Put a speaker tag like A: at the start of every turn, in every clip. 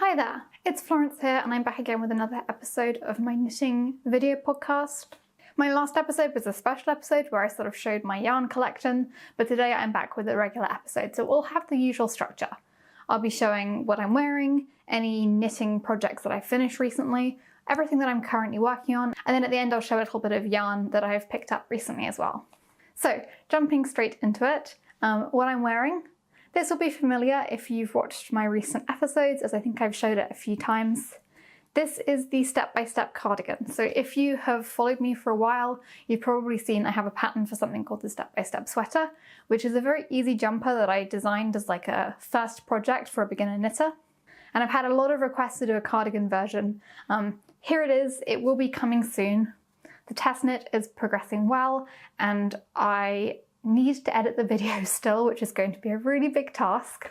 A: Hi there, it's Florence here and I'm back again with another episode of my knitting video podcast. My last episode was a special episode where I sort of showed my yarn collection, but today I'm back with a regular episode, so we'll have the usual structure. I'll be showing what I'm wearing, any knitting projects that I've finished recently, everything that I'm currently working on, and then at the end I'll show a little bit of yarn that I've picked up recently as well. So, jumping straight into it, what I'm wearing. This will be familiar if you've watched my recent episodes, as I think I've showed it a few times. This is the step-by-step cardigan. So if you have followed me for a while, you've probably seen I have a pattern for something called the step-by-step sweater, which is a very easy jumper that I designed as like a first project for a beginner knitter. And I've had a lot of requests to do a cardigan version. Here it is, it will be coming soon. The test knit is progressing well, and I need to edit the video still, which is going to be a really big task.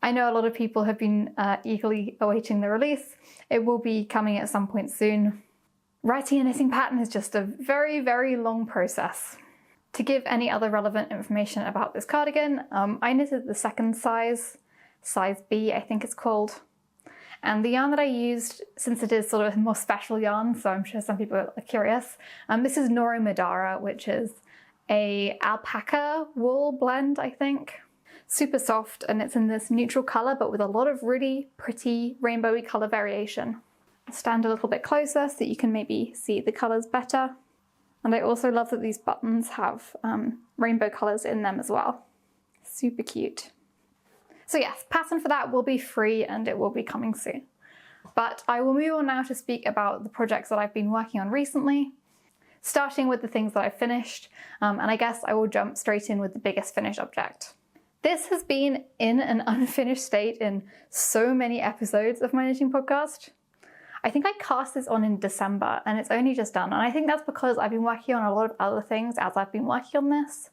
A: I know a lot of people have been eagerly awaiting the release. It will be coming at some point soon. Writing a knitting pattern is just a very, very long process. To give any other relevant information about this cardigan, I knitted the second size B I think it's called. And the yarn that I used, since it is sort of a more special yarn, so I'm sure some people are curious, this is Noro Madara, which is a alpaca wool blend, I think. Super soft, and it's in this neutral colour but with a lot of really pretty rainbowy colour variation. I'll stand a little bit closer so that you can maybe see the colours better. And I also love that these buttons have rainbow colours in them as well. Super cute. So yes, pattern for that will be free and it will be coming soon. But I will move on now to speak about the projects that I've been working on recently, starting with the things that I've finished, and I guess I will jump straight in with the biggest finished object. This has been in an unfinished state in so many episodes of my knitting podcast. I think I cast this on in December and it's only just done, and I think that's because I've been working on a lot of other things as I've been working on this.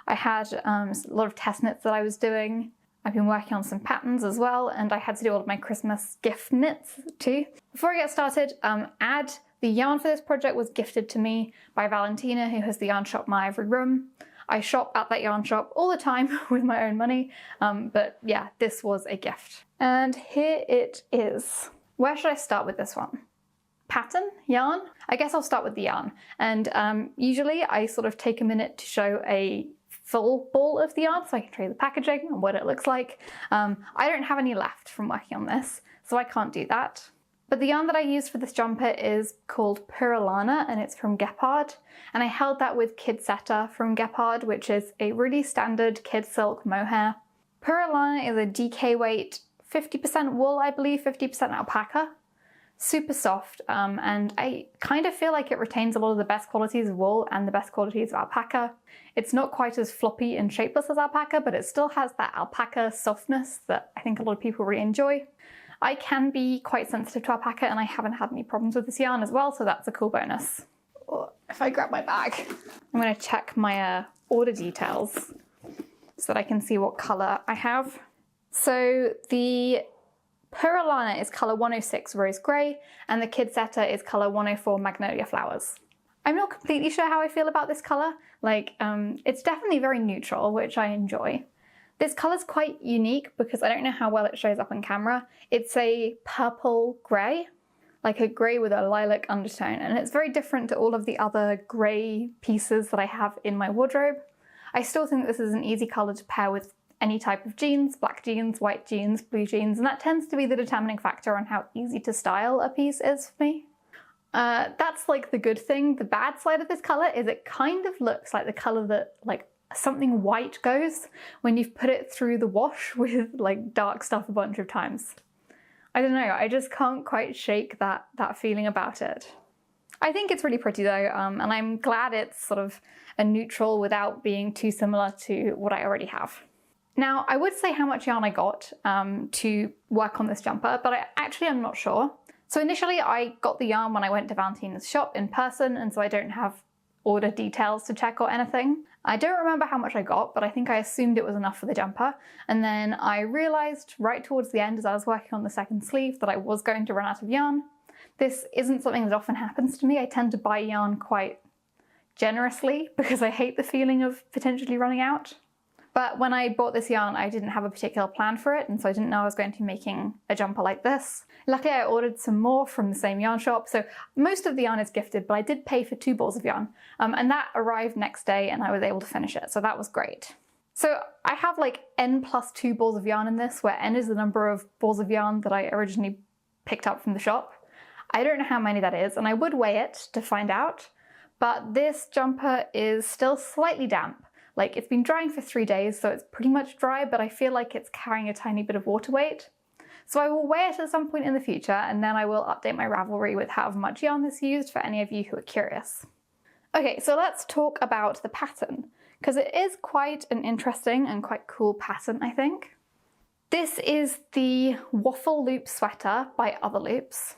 A: I had a lot of test knits that I was doing. I've been working on some patterns as well, and I had to do all of my Christmas gift knits too. Before I get started, the yarn for this project was gifted to me by Valentina, who has the yarn shop My Every Room. I shop at that yarn shop all the time with my own money, but yeah, this was a gift. And here it is. Where should I start with this one? Pattern? Yarn? I guess I'll start with the yarn. And usually I sort of take a minute to show a full ball of the yarn so I can show you the packaging and what it looks like. I don't have any left from working on this, so I can't do that. But the yarn that I used for this jumper is called Puralana and it's from Gepard. And I held that with Kid Setter from Gepard, which is a really standard kid silk mohair. Puralana is a DK weight, 50% wool, I believe, 50% alpaca. Super soft, and I kind of feel like it retains a lot of the best qualities of wool and the best qualities of alpaca. It's not quite as floppy and shapeless as alpaca, but it still has that alpaca softness that I think a lot of people really enjoy. I can be quite sensitive to alpaca and I haven't had any problems with this yarn as well, so that's a cool bonus. If I grab my bag, I'm going to check my order details so that I can see what colour I have. So the Puralana is colour 106 Rose Grey and the Kid Setter is colour 104 Magnolia Flowers. I'm not completely sure how I feel about this colour. It's definitely very neutral, which I enjoy. This colour's quite unique because I don't know how well it shows up on camera. It's a purple grey, like a grey with a lilac undertone, and it's very different to all of the other grey pieces that I have in my wardrobe. I still think this is an easy colour to pair with any type of jeans, black jeans, white jeans, blue jeans, and that tends to be the determining factor on how easy to style a piece is for me. That's like the good thing. The bad side of this colour is it kind of looks like the colour that something white goes when you've put it through the wash with dark stuff a bunch of times. I don't know, I just can't quite shake that feeling about it. I think it's really pretty though, and I'm glad it's sort of a neutral without being too similar to what I already have. Now, I would say how much yarn I got to work on this jumper, but I actually am not sure. So initially I got the yarn when I went to Valentina's shop in person, and so I don't have order details to check or anything. I don't remember how much I got, but I think I assumed it was enough for the jumper. And then I realized right towards the end as I was working on the second sleeve that I was going to run out of yarn. This isn't something that often happens to me. I tend to buy yarn quite generously because I hate the feeling of potentially running out. But when I bought this yarn, I didn't have a particular plan for it, and so I didn't know I was going to be making a jumper like this. Luckily, I ordered some more from the same yarn shop, so most of the yarn is gifted, but I did pay for 2 balls of yarn, and that arrived next day and I was able to finish it, so that was great. So I have like n plus 2 balls of yarn in this, where n is the number of balls of yarn that I originally picked up from the shop. I don't know how many that is, and I would weigh it to find out, but this jumper is still slightly damp. Like, it's been drying for 3 days, so it's pretty much dry, but I feel like it's carrying a tiny bit of water weight. So I will weigh it at some point in the future, and then I will update my Ravelry with however much yarn this used for any of you who are curious. Okay, so let's talk about the pattern, because it is quite an interesting and quite cool pattern, I think. This is the Waffle Loop sweater by Other Loops.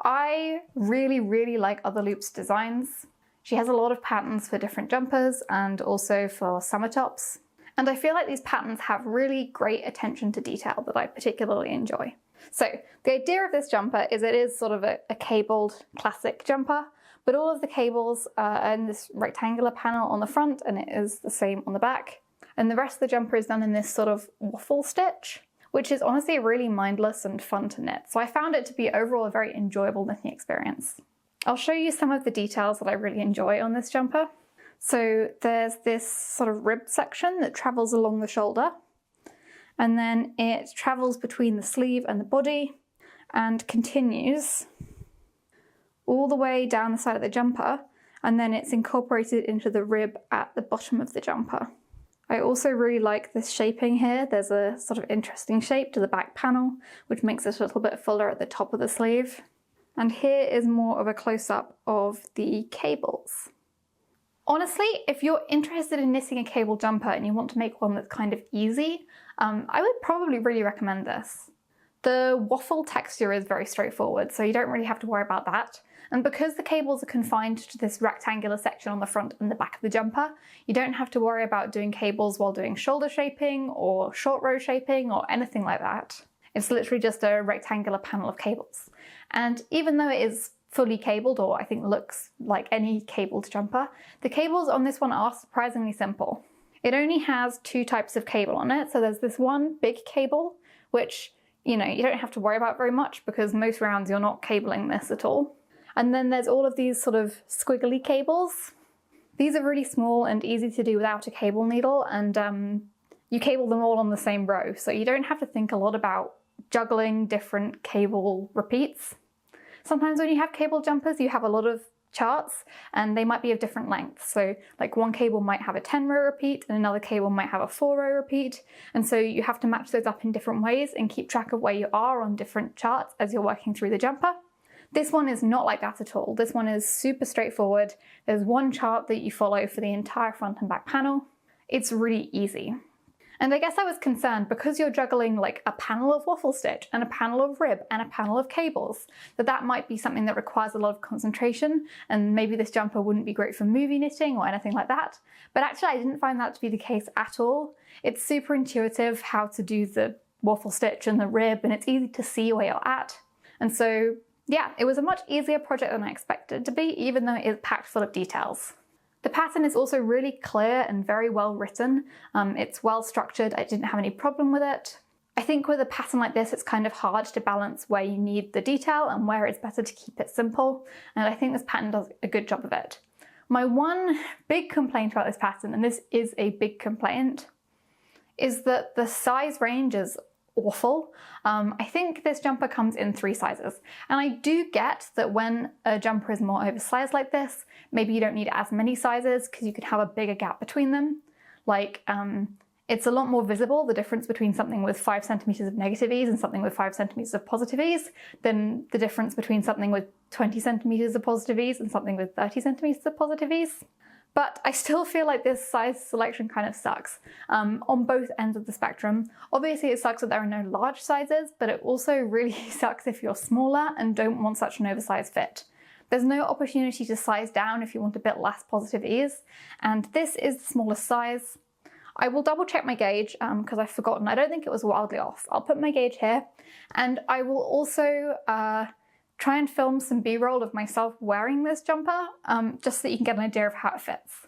A: I really like Other Loops designs. She has a lot of patterns for different jumpers and also for summer tops. And I feel like these patterns have really great attention to detail that I particularly enjoy. So the idea of this jumper is it is sort of a cabled classic jumper, but all of the cables are in this rectangular panel on the front, and it is the same on the back. And the rest of the jumper is done in this sort of waffle stitch, which is honestly really mindless and fun to knit. So I found it to be overall a very enjoyable knitting experience. I'll show you some of the details that I really enjoy on this jumper. So there's this sort of ribbed section that travels along the shoulder, and then it travels between the sleeve and the body and continues all the way down the side of the jumper, and then it's incorporated into the rib at the bottom of the jumper. I also really like this shaping here. There's a sort of interesting shape to the back panel, which makes it a little bit fuller at the top of the sleeve. And here is more of a close-up of the cables. Honestly, if you're interested in knitting a cable jumper and you want to make one that's kind of easy, I would probably really recommend this. The waffle texture is very straightforward, so you don't really have to worry about that. And because the cables are confined to this rectangular section on the front and the back of the jumper, you don't have to worry about doing cables while doing shoulder shaping or short row shaping or anything like that. It's literally just a rectangular panel of cables. And even though it is fully cabled, or I think looks like any cabled jumper, the cables on this one are surprisingly simple. It only has 2 types of cable on it. So there's this one big cable, which, you don't have to worry about very much because most rounds you're not cabling this at all. And then there's all of these sort of squiggly cables. These are really small and easy to do without a cable needle, and you cable them all on the same row, so you don't have to think a lot about juggling different cable repeats. Sometimes when you have cable jumpers, you have a lot of charts and they might be of different lengths. So like one cable might have a 10 row repeat and another cable might have a 4 row repeat. And so you have to match those up in different ways and keep track of where you are on different charts as you're working through the jumper. This one is not like that at all. This one is super straightforward. There's one chart that you follow for the entire front and back panel. It's really easy. And I guess I was concerned because you're juggling like a panel of waffle stitch and a panel of rib and a panel of cables, that might be something that requires a lot of concentration, and maybe this jumper wouldn't be great for movie knitting or anything like that. But actually I didn't find that to be the case at all. It's super intuitive how to do the waffle stitch and the rib, and it's easy to see where you're at. And so yeah, it was a much easier project than I expected it to be, even though it is packed full of details. The pattern is also really clear and very well written. It's well structured. I didn't have any problem with it. I think with a pattern like this, it's kind of hard to balance where you need the detail and where it's better to keep it simple. And I think this pattern does a good job of it. My one big complaint about this pattern, and this is a big complaint, is that the size range is awful. I think this jumper comes in 3 sizes, and I do get that when a jumper is more oversized like this, maybe you don't need as many sizes because you could have a bigger gap between them. Like, it's a lot more visible, the difference between something with 5 centimeters of negative ease and something with 5 centimeters of positive ease, than the difference between something with 20 centimeters of positive ease and something with 30 centimeters of positive ease. But I still feel like this size selection kind of sucks on both ends of the spectrum. Obviously it sucks that there are no large sizes, but it also really sucks if you're smaller and don't want such an oversized fit. There's no opportunity to size down if you want a bit less positive ease, and this is the smallest size. I will double check my gauge because I've forgotten. I don't think it was wildly off. I'll put my gauge here, and I will also try and film some B-roll of myself wearing this jumper, just so that you can get an idea of how it fits.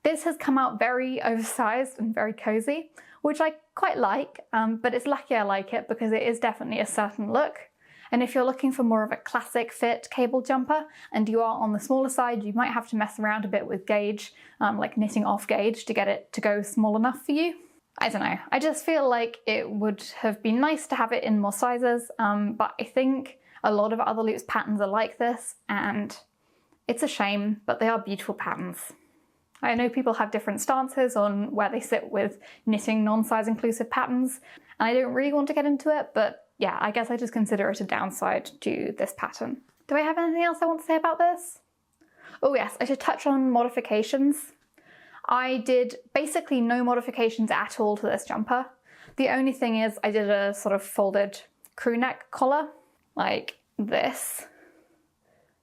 A: This has come out very oversized and very cozy, which I quite like, but it's lucky I like it because it is definitely a certain look. And if you're looking for more of a classic fit cable jumper and you are on the smaller side, you might have to mess around a bit with gauge, like knitting off gauge to get it to go small enough for you. I don't know, I just feel like it would have been nice to have it in more sizes, but I think a lot of other loops patterns are like this, and it's a shame, but they are beautiful patterns. I know people have different stances on where they sit with knitting non-size inclusive patterns, and I don't really want to get into it, but yeah, I guess I just consider it a downside to this pattern. Do I have anything else I want to say about this? Oh yes, I should touch on modifications. I did basically no modifications at all to this jumper. The only thing is I did a sort of folded crew neck collar, like this.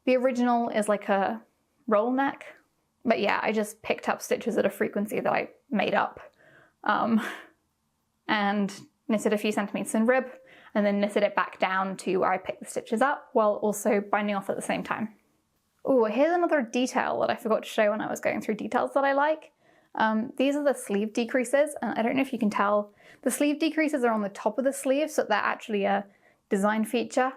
A: The original is like a roll neck, but yeah, I just picked up stitches at a frequency that I made up, and knitted a few centimeters in rib, and then knitted it back down to where I picked the stitches up, while also binding off at the same time. Oh, here's another detail that I forgot to show when I was going through details that I like. These are the sleeve decreases, and I don't know if you can tell, the sleeve decreases are on the top of the sleeve, so they're actually a design feature.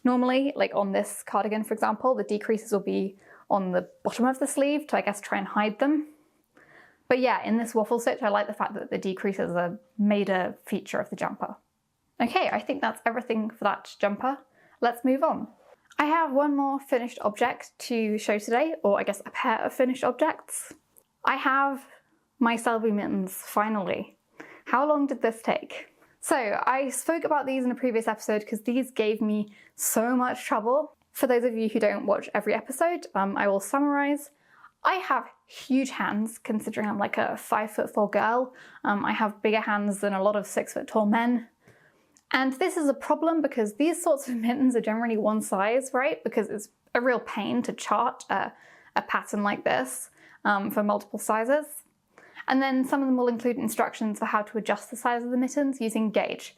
A: Normally, like on this cardigan, for example, the decreases will be on the bottom of the sleeve to, I guess, try and hide them. But yeah, in this waffle stitch, I like the fact that the decreases are made a feature of the jumper. Okay, I think that's everything for that jumper. Let's move on. I have one more finished object to show today, or I guess a pair of finished objects. I have my Selbu mittens, finally. How long did this take? So I spoke about these in a previous episode because these gave me so much trouble. For those of you who don't watch every episode, I will summarize. I have huge hands, considering I'm like a 5'4" girl. I have bigger hands than a lot of 6 foot tall men. And this is a problem because these sorts of mittens are generally one size, right? Because it's a real pain to chart a pattern like this for multiple sizes. And then some of them will include instructions for how to adjust the size of the mittens using gauge.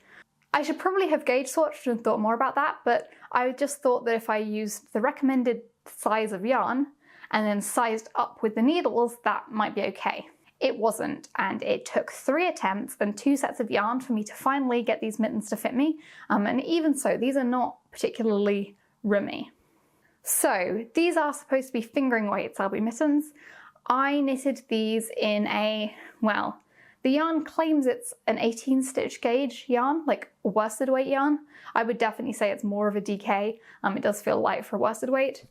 A: I should probably have gauge swatched and thought more about that, but I just thought that if I used the recommended size of yarn and then sized up with the needles, that might be okay. It wasn't, and it took 3 attempts and 2 sets of yarn for me to finally get these mittens to fit me, and even so, these are not particularly roomy. So, these are supposed to be fingering weight Selbu mittens. I knitted these in a, well, the yarn claims it's an 18 stitch gauge yarn, like worsted weight yarn. I would definitely say it's more of a DK, it does feel light for worsted weight.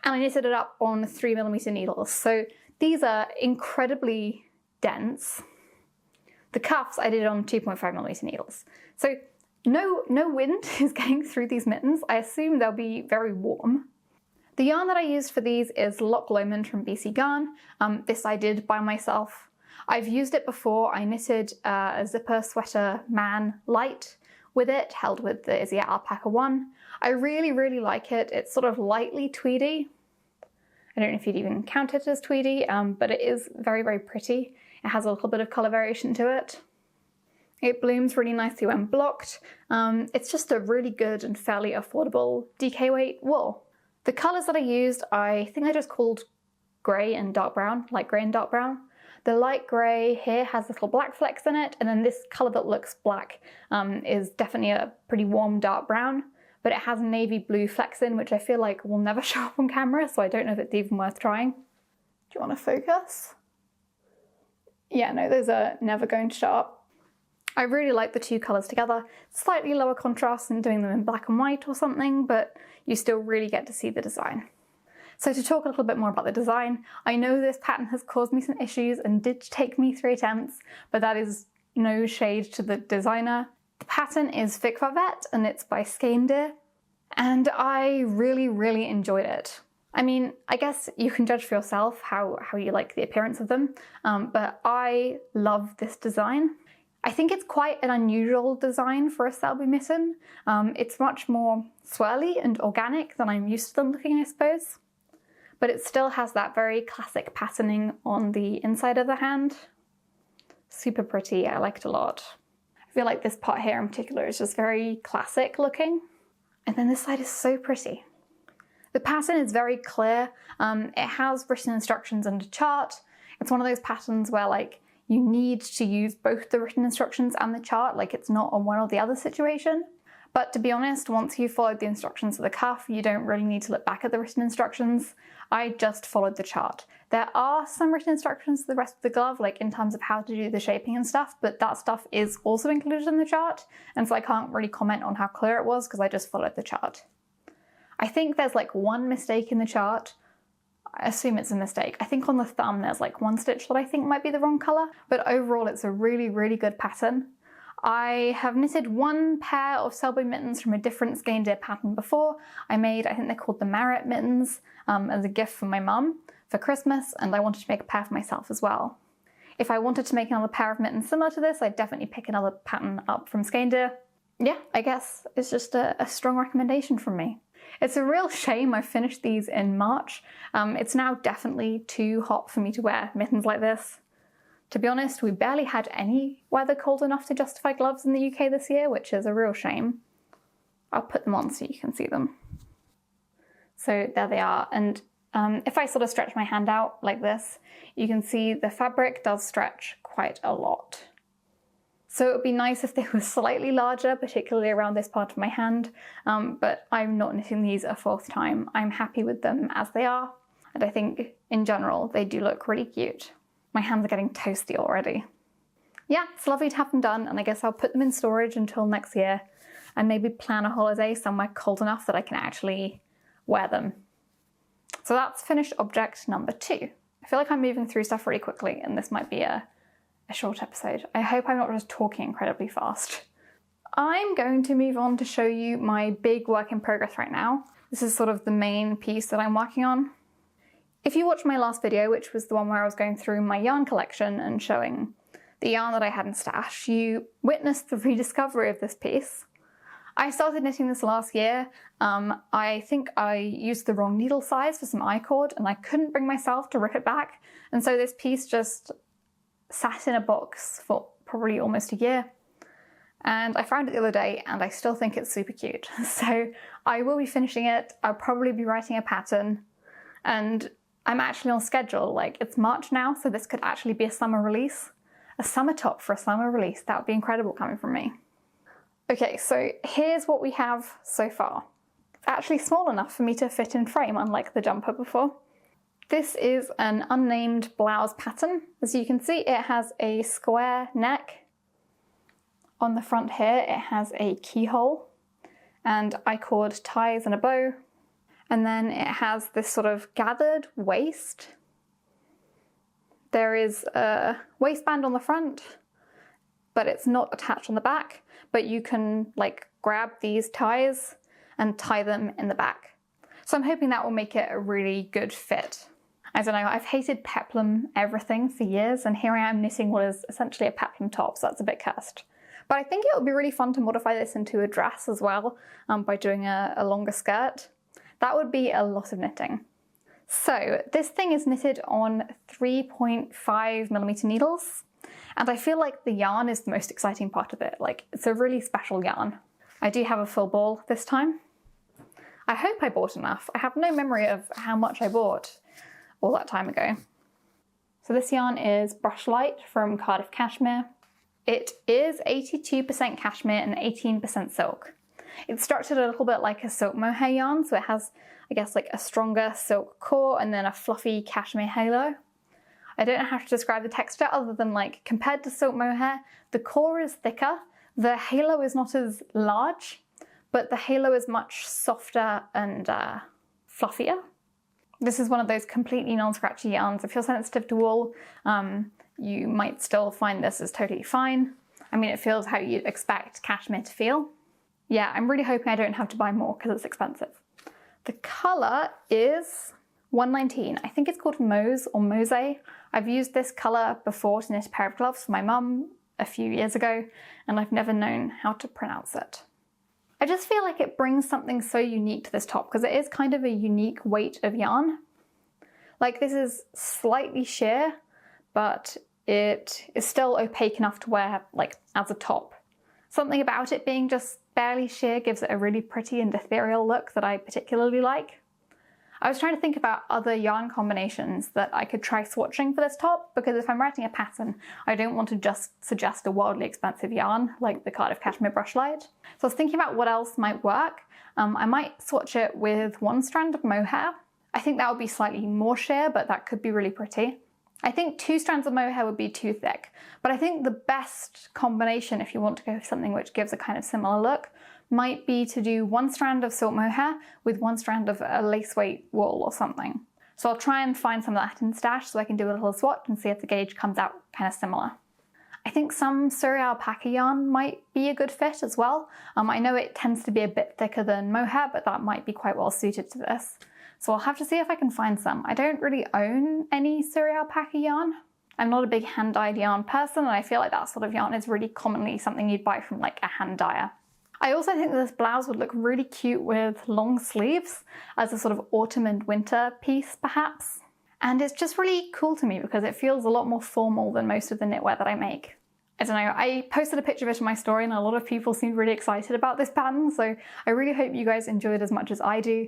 A: And I knitted it up on 3mm needles, so these are incredibly dense. The cuffs I did on 2.5mm needles. So no wind is getting through these mittens. I assume they'll be very warm. The yarn that I used for these is loch lomond from BC Garn. This I did by myself. I've used it before. I knitted a zipper sweater man light with it, held with the Isager Alpaca 1. I really like it. It's sort of lightly tweedy. I don't know if you'd even count it as tweedy, but it is very pretty. It has a little bit of colour variation to it. It blooms really nicely when blocked. It's just a really good and fairly affordable DK weight wool. The colours that I used, I think I just called grey and dark brown, light grey and dark brown. The light grey here has little black flecks in it, and then this colour that looks black is definitely a pretty warm dark brown, but it has navy blue flecks in, which I feel like will never show up on camera, so I don't know if it's even worth trying. Do you want to focus? Yeah, no, those are never going to show up. I really like the 2 colours together. Slightly lower contrast than doing them in black and white or something, but you still really get to see the design. So to talk a little bit more about the design, I know this pattern has caused me some issues and did take me 3 attempts, but that is no shade to the designer. The pattern is Vic Varvet and it's by Skein, and I really enjoyed it. I mean, I guess you can judge for yourself how you like the appearance of them, but I love this design. I think it's quite an unusual design for a Selbu mitten. It's much more swirly and organic than I'm used to them looking, I suppose. But it still has that very classic patterning on the inside of the hand. Super pretty, I liked it a lot. I feel like this part here in particular is just very classic looking. And then this side is so pretty. The pattern is very clear. It has written instructions and a chart. It's one of those patterns where like you need to use both the written instructions and the chart, like it's not a one or the other situation. But to be honest, once you've followed the instructions of the cuff, you don't really need to look back at the written instructions. I just followed the chart. There are some written instructions to the rest of the glove, like in terms of how to do the shaping and stuff, but that stuff is also included in the chart, and so I can't really comment on how clear it was because I just followed the chart. I think there's like one mistake in the chart. I assume it's a mistake. I think on the thumb there's like one stitch that I think might be the wrong colour, but overall it's a really, really good pattern. I have knitted one pair of Selbu mittens from a different skein deer pattern before. I think they're called the Merit mittens, as a gift from my mum for Christmas, and I wanted to make a pair for myself as well. If I wanted to make another pair of mittens similar to this, I'd definitely pick another pattern up from skein deer. Yeah, I guess it's just a strong recommendation from me. It's a real shame I finished these in March. It's now definitely too hot for me to wear mittens like this. To be honest, we barely had any weather cold enough to justify gloves in the UK this year, which is a real shame. I'll put them on so you can see them. So there they are, and if I sort of stretch my hand out like this, you can see the fabric does stretch quite a lot. So it would be nice if they were slightly larger, particularly around this part of my hand, but I'm not knitting these a fourth time. I'm happy with them as they are, and I think in general they do look really cute. My hands are getting toasty already. Yeah, it's lovely to have them done, and I guess I'll put them in storage until next year and maybe plan a holiday somewhere cold enough that I can actually wear them. So that's finished object number 2. I feel like I'm moving through stuff really quickly and this might be a short episode. I hope I'm not just talking incredibly fast. I'm going to move on to show you my big work in progress right now. This is sort of the main piece that I'm working on. If you watched my last video, which was the one where I was going through my yarn collection and showing the yarn that I had in stash, you witnessed the rediscovery of this piece. I started knitting this last year. I think I used the wrong needle size for some I-cord and I couldn't bring myself to rip it back. And so this piece just sat in a box for probably almost a year. And I found it the other day and I still think it's super cute. So I will be finishing it. I'll probably be writing a pattern, and I'm actually on schedule. Like, it's March now, so this could actually be a summer release. A summer top for a summer release. That would be incredible coming from me. Okay, so here's what we have so far. It's actually small enough for me to fit in frame, unlike the jumper before. This is an unnamed blouse pattern. As you can see, it has a square neck. On the front here, it has a keyhole and I-cord ties and a bow. And then it has this sort of gathered waist. There is a waistband on the front, but it's not attached on the back. But you can like grab these ties and tie them in the back. So I'm hoping that will make it a really good fit. I don't know, I've hated peplum everything for years, and here I am knitting what is essentially a peplum top, so that's a bit cursed. But I think it would be really fun to modify this into a dress as well, by doing a longer skirt. That would be a lot of knitting. So this thing is knitted on 3.5mm needles, and I feel like the yarn is the most exciting part of it. Like, it's a really special yarn. I do have a full ball this time. I hope I bought enough. I have no memory of how much I bought all that time ago. So this yarn is Brushlight from Cardiff Cashmere. It is 82% cashmere and 18% silk. It's structured a little bit like a silk mohair yarn, so it has, I guess, like a stronger silk core and then a fluffy cashmere halo. I don't know how to describe the texture other than, like, compared to silk mohair, the core is thicker, the halo is not as large, but the halo is much softer and fluffier. This is one of those completely non-scratchy yarns. If you're sensitive to wool, you might still find this is totally fine. I mean, it feels how you'd expect cashmere to feel. Yeah, I'm really hoping I don't have to buy more because it's expensive. The colour is 119. I think it's called Mose or Mose. I've used this colour before to knit a pair of gloves for my mum a few years ago, and I've never known how to pronounce it. I just feel like it brings something so unique to this top because it is kind of a unique weight of yarn. Like, this is slightly sheer, but it is still opaque enough to wear, like, as a top. Something about it being just barely sheer gives it a really pretty and ethereal look that I particularly like. I was trying to think about other yarn combinations that I could try swatching for this top, because if I'm writing a pattern, I don't want to just suggest a wildly expensive yarn like the Cardiff Cashmere Brushlight. So I was thinking about what else might work. I might swatch it with one strand of mohair. I think that would be slightly more sheer, but that could be really pretty. I think 2 strands of mohair would be too thick, but I think the best combination if you want to go for something which gives a kind of similar look might be to do 1 strand of silk mohair with 1 strand of a lace weight wool or something. So I'll try and find some of that in stash so I can do a little swatch and see if the gauge comes out kind of similar. I think some Surrey alpaca yarn might be a good fit as well. I know it tends to be a bit thicker than mohair, but that might be quite well suited to this. So I'll have to see if I can find some. I don't really own any Surrey alpaca yarn. I'm not a big hand-dyed yarn person, and I feel like that sort of yarn is really commonly something you'd buy from like a hand dyer. I also think that this blouse would look really cute with long sleeves as a sort of autumn and winter piece perhaps. And it's just really cool to me because it feels a lot more formal than most of the knitwear that I make. I don't know, I posted a picture of it in my story and a lot of people seemed really excited about this pattern, so I really hope you guys enjoy it as much as I do.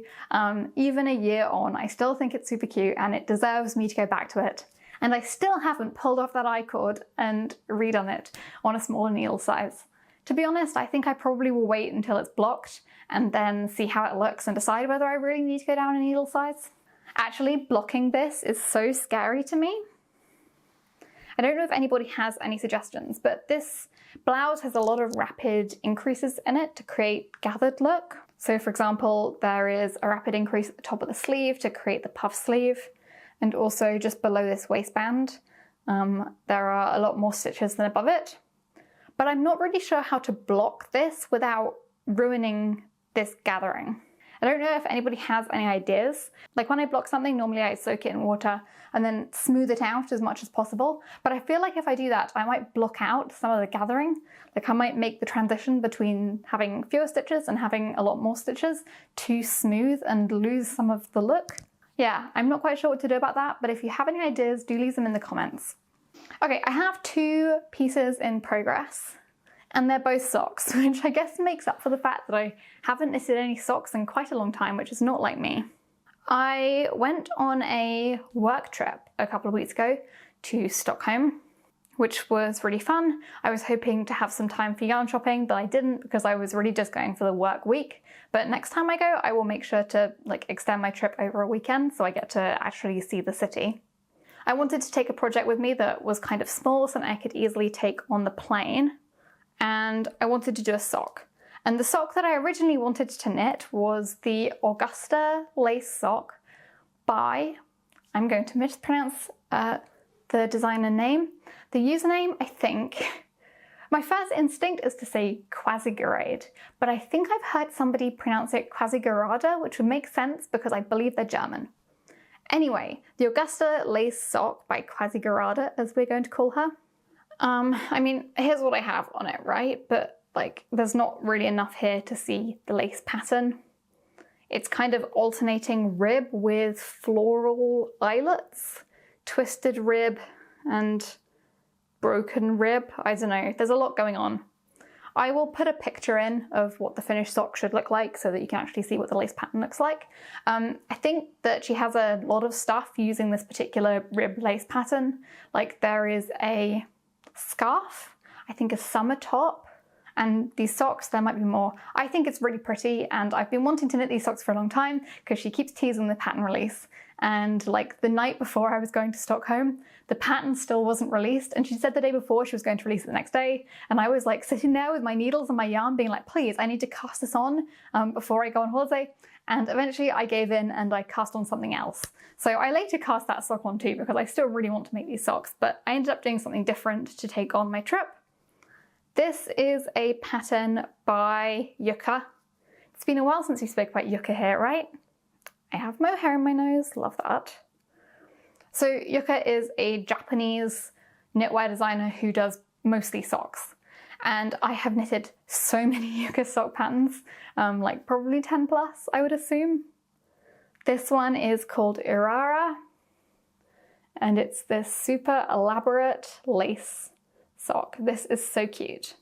A: Even a year on, I still think it's super cute and it deserves me to go back to it. And I still haven't pulled off that I-cord and redone it on a smaller needle size. To be honest, I think I probably will wait until it's blocked and then see how it looks and decide whether I really need to go down a needle size. Actually, blocking this is so scary to me. I don't know if anybody has any suggestions, but this blouse has a lot of rapid increases in it to create gathered look. So for example, there is a rapid increase at the top of the sleeve to create the puff sleeve, and also just below this waistband, there are a lot more stitches than above it. But I'm not really sure how to block this without ruining this gathering. I don't know if anybody has any ideas. Like when I block something, normally I soak it in water and then smooth it out as much as possible. But I feel like if I do that, I might block out some of the gathering. Like I might make the transition between having fewer stitches and having a lot more stitches too smooth and lose some of the look. Yeah, I'm not quite sure what to do about that, but if you have any ideas, do leave them in the comments. Okay, I have 2 pieces in progress. And they're both socks, which I guess makes up for the fact that I haven't knitted any socks in quite a long time, which is not like me. I went on a work trip a couple of weeks ago to Stockholm, which was really fun. I was hoping to have some time for yarn shopping, but I didn't because I was really just going for the work week. But next time I go, I will make sure to extend my trip over a weekend so I get to actually see the city. I wanted to take a project with me that was kind of small, something I could easily take on the plane. And I wanted to do a sock. And the sock that I originally wanted to knit was the Augusta lace sock by, I'm going to mispronounce the designer name. The username, I think, my first instinct is to say Quasigerade, but I think I've heard somebody pronounce it Quasigerada, which would make sense because I believe they're German. Anyway, the Augusta lace sock by Quasigerada, as we're going to call her. I mean, here's what I have on it, right? But there's not really enough here to see the lace pattern. It's kind of alternating rib with floral eyelets, twisted rib and broken rib. I don't know, there's a lot going on. I will put a picture in of what the finished sock should look like so that you can actually see what the lace pattern looks like. I think that she has a lot of stuff using this particular rib lace pattern. Like there is a scarf, I think a summer top, and these socks, there might be more. I think it's really pretty and I've been wanting to knit these socks for a long time because she keeps teasing the pattern release. And the night before I was going to Stockholm, the pattern still wasn't released, and she said the day before she was going to release it the next day, and I was sitting there with my needles and my yarn being please, I need to cast this on before I go on holiday. And eventually I gave in and I cast on something else. So I later cast that sock on too because I still really want to make these socks, but I ended up doing something different to take on my trip. This is a pattern by Yucca. It's been a while since we spoke about Yucca here, right? I have mohair in my nose, love that. So Yucca is a Japanese knitwear designer who does mostly socks. And I have knitted so many Yucca sock patterns, probably 10 plus, I would assume. This one is called Irara, and it's this super elaborate lace sock. This is so cute.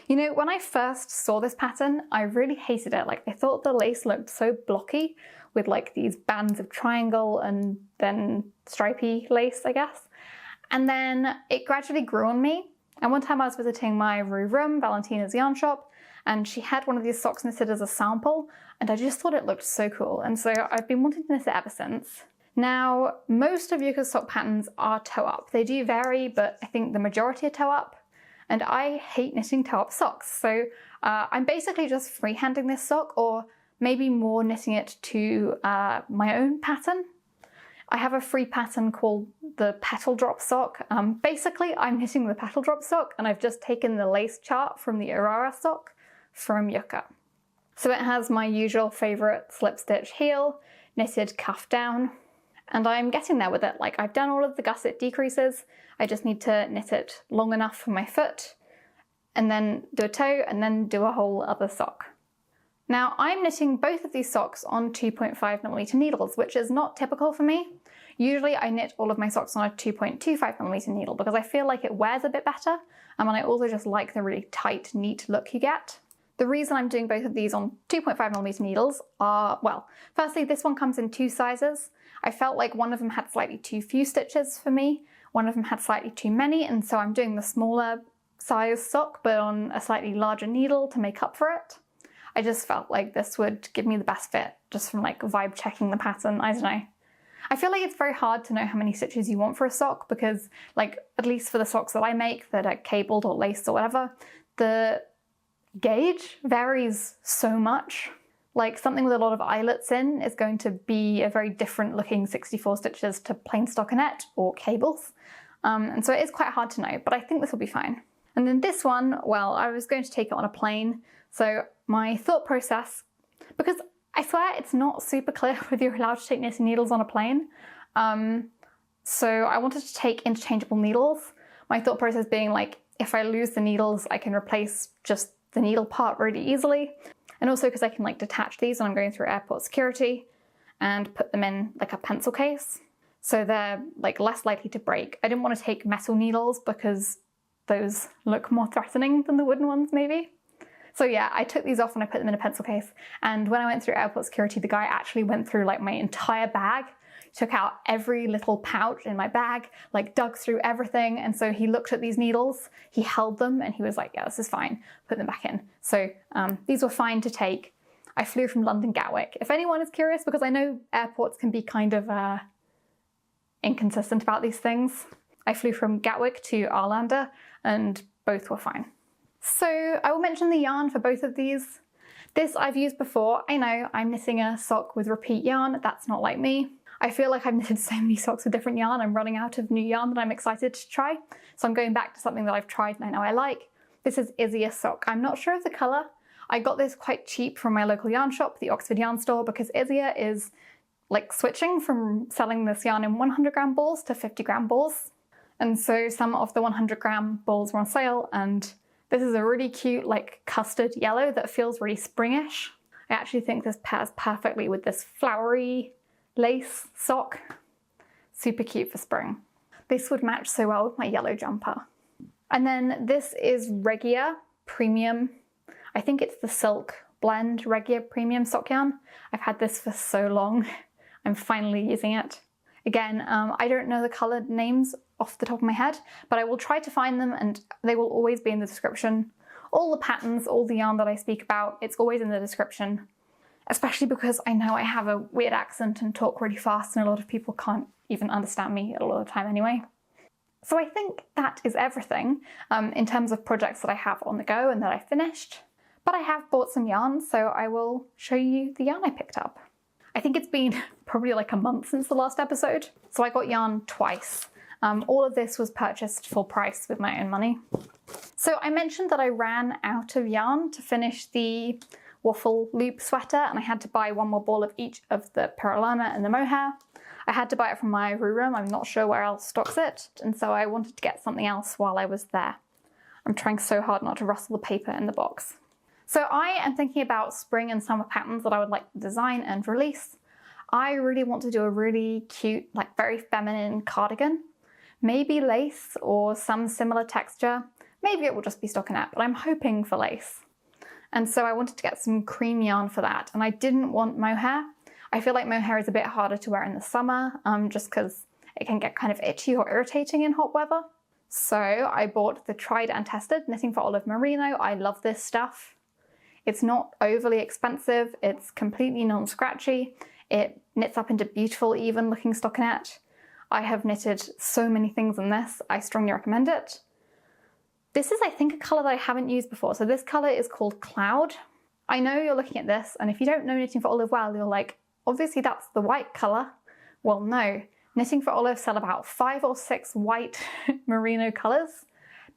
A: You know, when I first saw this pattern, I really hated it. Like, I thought the lace looked so blocky with like these bands of triangle and then stripy lace, I guess. And then it gradually grew on me. And one time I was visiting my room, Valentina's yarn shop, and she had one of these socks knitted as a sample, and I just thought it looked so cool. And so I've been wanting to knit it ever since. Now, most of Yuka's sock patterns are toe-up. They do vary, but I think the majority are toe-up. And I hate knitting toe-up socks. So I'm basically just freehanding this sock, or maybe more knitting it to my own pattern. I have a free pattern called the petal drop sock. Basically, I'm knitting the petal drop sock, and I've just taken the lace chart from the Aurora sock from Yuka. So it has my usual favorite slip stitch heel, knitted cuff down, and I'm getting there with it. Like, I've done all of the gusset decreases. I just need to knit it long enough for my foot, and then do a toe, and then do a whole other sock. Now, I'm knitting both of these socks on 2.5mm needles, which is not typical for me. Usually I knit all of my socks on a 2.25mm needle because I feel like it wears a bit better, and I also just like the really tight, neat look you get. The reason I'm doing both of these on 2.5mm needles are, well, firstly, this one comes in two sizes. I felt like one of them had slightly too few stitches for me, one of them had slightly too many, and so I'm doing the smaller size sock but on a slightly larger needle to make up for it. I just felt like this would give me the best fit, just from like vibe checking the pattern, I don't know. I feel like it's very hard to know how many stitches you want for a sock because, like, at least for the socks that I make that are cabled or laced or whatever, the gauge varies so much. Like, something with a lot of eyelets in is going to be a very different looking 64 stitches to plain stockinette or cables. And so it is quite hard to know, but I think this will be fine. And then this one, well, I was going to take it on a plane. So my thought process, because I swear it's not super clear whether you're allowed to take knitting needles on a plane. So I wanted to take interchangeable needles. My thought process being like, if I lose the needles, I can replace just the needle part really easily. And also because I can like detach these when I'm going through airport security and put them in like a pencil case. So they're like less likely to break. I didn't want to take metal needles because those look more threatening than the wooden ones maybe. So yeah, I took these off and I put them in a pencil case. And when I went through airport security, the guy actually went through like my entire bag, took out every little pouch in my bag, like dug through everything. And so he looked at these needles, he held them, and he was like, yeah, this is fine, put them back in. So these were fine to take. I flew from London Gatwick. If anyone is curious, because I know airports can be kind of inconsistent about these things. I flew from Gatwick to Arlanda and both were fine. So I will mention the yarn for both of these. This I've used before. I know I'm knitting a sock with repeat yarn. That's not like me. I feel like I've knitted so many socks with different yarn. I'm running out of new yarn that I'm excited to try. So I'm going back to something that I've tried and I know I like. This is Isager sock. I'm not sure of the colour. I got this quite cheap from my local yarn shop, the Oxford Yarn Store, because Isager is like switching from selling this yarn in 100g balls to 50g balls. And so some of the 100g balls were on sale, and this is a really cute like custard yellow that feels really springish. I actually think this pairs perfectly with this flowery lace sock. Super cute for spring. This would match so well with my yellow jumper. And then this is Regia Premium. I think it's the Silk Blend Regia Premium sock yarn. I've had this for so long. I'm finally using it. Again, I don't know the colour names off the top of my head, but I will try to find them and they will always be in the description. All the patterns, all the yarn that I speak about, it's always in the description. Especially because I know I have a weird accent and talk really fast and a lot of people can't even understand me a lot of the time anyway. So I think that is everything in terms of projects that I have on the go and that I finished. But I have bought some yarn, so I will show you the yarn I picked up. I think it's been probably like a month since the last episode. So I got yarn twice. All of this was purchased full price with my own money. So I mentioned that I ran out of yarn to finish the Waffle Loop sweater, and I had to buy one more ball of each of the Perolana and the mohair. I had to buy it from my room. I'm not sure where else stocks it, and so I wanted to get something else while I was there. I'm trying so hard not to rustle the paper in the box. So I am thinking about spring and summer patterns that I would like to design and release. I really want to do a really cute, like very feminine cardigan. Maybe lace or some similar texture, Maybe it will just be stockinette, but I'm hoping for lace. And so I wanted to get some cream yarn for that, and I didn't want mohair. I feel like mohair is a bit harder to wear in the summer, just because it can get kind of itchy or irritating in hot weather. So I bought the tried and tested Knitting for Olive merino. I love this stuff. It's not overly expensive, it's completely non-scratchy, it knits up into beautiful, even looking stockinette. I have knitted so many things in this, I strongly recommend it. This is, I think, a colour that I haven't used before. So this colour is called Cloud. I know you're looking at this, and if you don't know Knitting for Olive well, you're like, obviously that's the white colour. Well, no. Knitting for Olive sell about 5 or 6 white merino colours.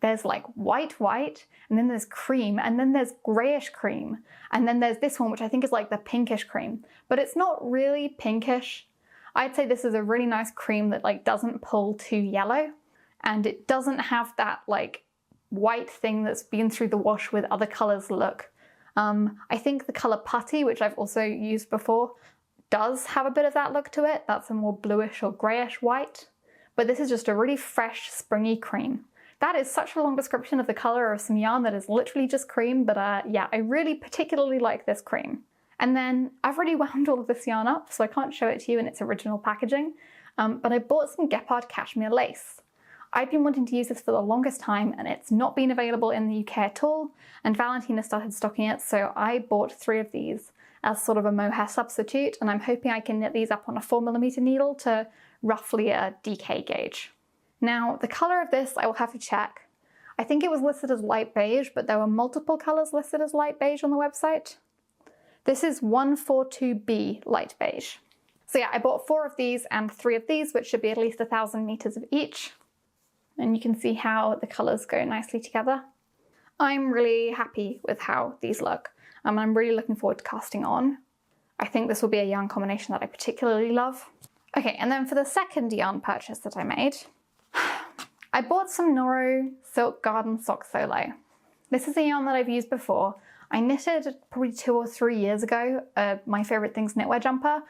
A: There's like white, and then there's cream, and then there's greyish cream, and then there's this one, which I think is like the pinkish cream, but it's not really pinkish. I'd say this is a really nice cream that like doesn't pull too yellow, and it doesn't have that like white thing that's been through the wash with other colours look. I think the colour Putty, which I've also used before, does have a bit of that look to it. That's a more bluish or greyish white, but this is just a really fresh, springy cream. That is such a long description of the colour of some yarn that is literally just cream, but yeah, I really particularly like this cream. And then I've already wound all of this yarn up, so I can't show it to you in its original packaging, but I bought some gepard cashmere lace. I've been wanting to use this for the longest time, and it's not been available in the UK at all, and Valentina started stocking it, so I bought 3 of these as sort of a mohair substitute, and I'm hoping I can knit these up on a 4mm needle to roughly a DK gauge. Now, the colour of this I will have to check. I think it was listed as light beige, but there were multiple colours listed as light beige on the website. This is 142B light beige. So yeah, I bought 4 of these and 3 of these, which should be at least 1,000 meters of each. And you can see how the colours go nicely together. I'm really happy with how these look. I'm really looking forward to casting on. I think this will be a yarn combination that I particularly love. Okay, and then for the second yarn purchase that I made, I bought some Noro Silk Garden Sock Solo. This is a yarn that I've used before. I knitted probably 2 or 3 years ago my favourite things knitwear jumper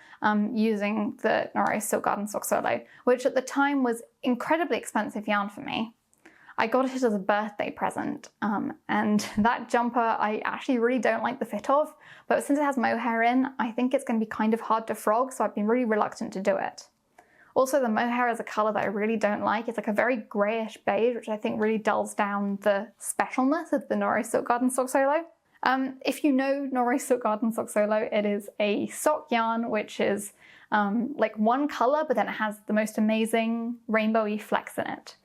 A: using the Noro Silk Garden Sock Solo, which at the time was incredibly expensive yarn for me. I got it as a birthday present, and that jumper I actually really don't like the fit of, but since it has mohair in, I think it's going to be kind of hard to frog, so I've been really reluctant to do it. Also, the mohair is a colour that I really don't like. It's like a very greyish beige, which I think really dulls down the specialness of the Noro Silk Garden Sock Solo. If you know Noro Silk Garden Sock Solo, it is a sock yarn which is like one colour, but then it has the most amazing rainbowy flecks in it.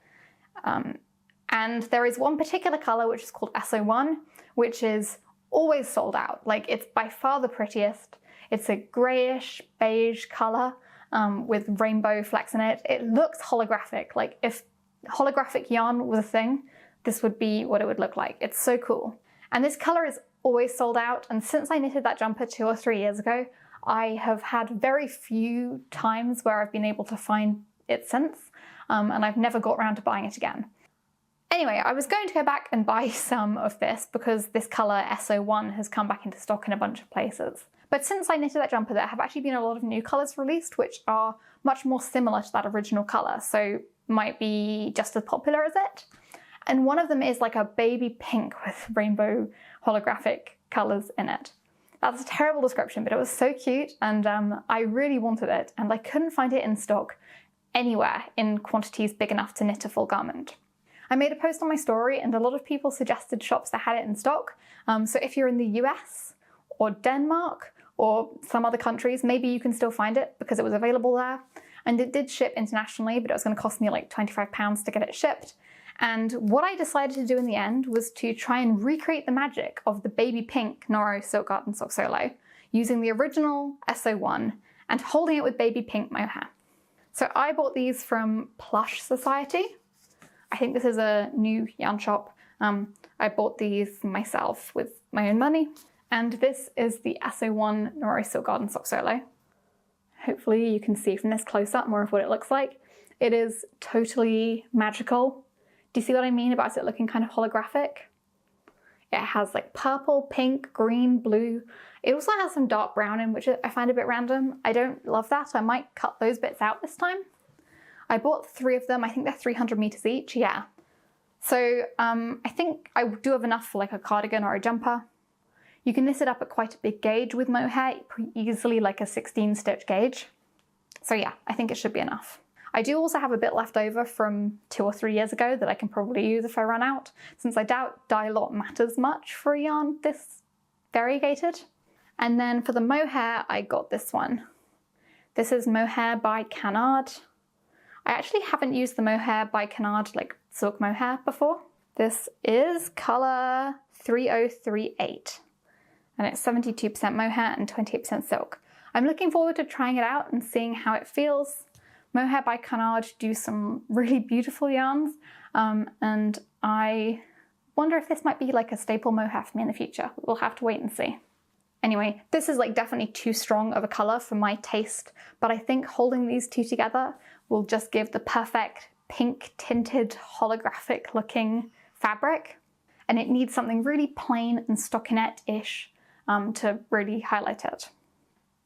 A: And there is one particular colour which is called SO1, which is always sold out. Like, it's by far the prettiest. It's a greyish beige colour with rainbow flecks in it. It looks holographic. Like, if holographic yarn was a thing, this would be what it would look like. It's so cool. And this colour is always sold out, and since I knitted that jumper 2 or 3 years ago, I have had very few times where I've been able to find it since, and I've never got around to buying it again. Anyway, I was going to go back and buy some of this because this colour SO1 has come back into stock in a bunch of places. But since I knitted that jumper, there have actually been a lot of new colours released which are much more similar to that original colour, so might be just as popular as it. And one of them is like a baby pink with rainbow holographic colours in it. That's a terrible description, but it was so cute, and I really wanted it, and I couldn't find it in stock anywhere in quantities big enough to knit a full garment. I made a post on my story, and a lot of people suggested shops that had it in stock. So if you're in the US or Denmark or some other countries, maybe you can still find it because it was available there. And it did ship internationally, but it was going to cost me like £25 to get it shipped. And what I decided to do in the end was to try and recreate the magic of the baby pink Noro Silk Garden Sock Solo using the original SO1 and holding it with baby pink mohair. So I bought these from Plush Society. I think this is a new yarn shop. I bought these myself with my own money. And this is the SO1 Noro Silk Garden Sock Solo. Hopefully you can see from this close up more of what it looks like. It is totally magical. Do you see what I mean about it looking kind of holographic? It has like purple, pink, green, blue. It also has some dark brown in, which I find a bit random. I don't love that, so I might cut those bits out this time. I bought 3 of them. I think they're 300 meters each, yeah. So I think I do have enough for like a cardigan or a jumper. You can knit it up at quite a big gauge with mohair, pretty easily like a 16 stitch gauge. So yeah, I think it should be enough. I do also have a bit left over from 2 or 3 years ago that I can probably use if I run out, since I doubt dye lot matters much for a yarn this variegated. And then for the mohair, I got this one. This is mohair by Canard. I actually haven't used the mohair by Canard, like silk mohair, before. This is colour 3038. And it's 72% mohair and 28% silk. I'm looking forward to trying it out and seeing how it feels. Mohair by Canard do some really beautiful yarns, and I wonder if this might be like a staple mohair for me in the future. We'll have to wait and see. Anyway, this is like definitely too strong of a colour for my taste, but I think holding these two together will just give the perfect pink tinted holographic looking fabric, and it needs something really plain and stockinette-ish to really highlight it.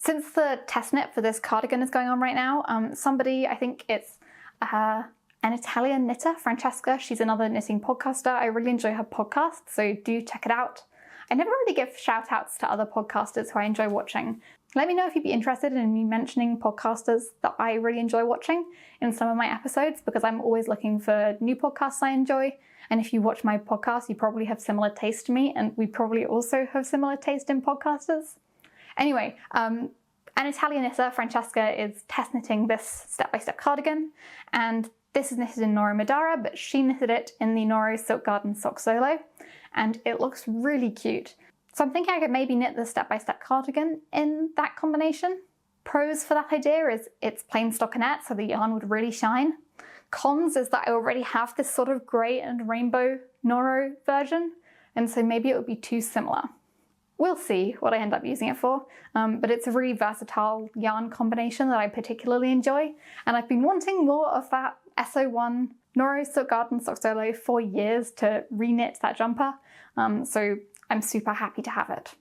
A: Since the test knit for this cardigan is going on right now, somebody, I think it's an Italian knitter, Francesca, she's another knitting podcaster. I really enjoy her podcast, so do check it out. I never really give shout outs to other podcasters who I enjoy watching. Let me know if you'd be interested in me mentioning podcasters that I really enjoy watching in some of my episodes, because I'm always looking for new podcasts I enjoy. And if you watch my podcast, you probably have similar taste to me, and we probably also have similar taste in podcasters. Anyway, an Italian knitter, Francesca, is test knitting this step-by-step cardigan, and this is knitted in Noro Madara, but she knitted it in the Noro Silk Garden Sock Solo, and it looks really cute. So I'm thinking I could maybe knit the step-by-step cardigan in that combination. Pros for that idea is it's plain stockinette, so the yarn would really shine. Cons is that I already have this sort of grey and rainbow Noro version, and so maybe it would be too similar. We'll see what I end up using it for, but it's a really versatile yarn combination that I particularly enjoy, and I've been wanting more of that SO1 Noro Silk Garden Sock Solo for years to re-knit that jumper, so I'm super happy to have it.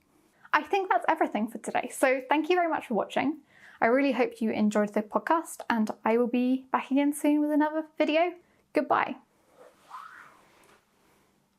A: I think that's everything for today, so thank you very much for watching. I really hope you enjoyed the podcast, and I will be back again soon with another video. Goodbye.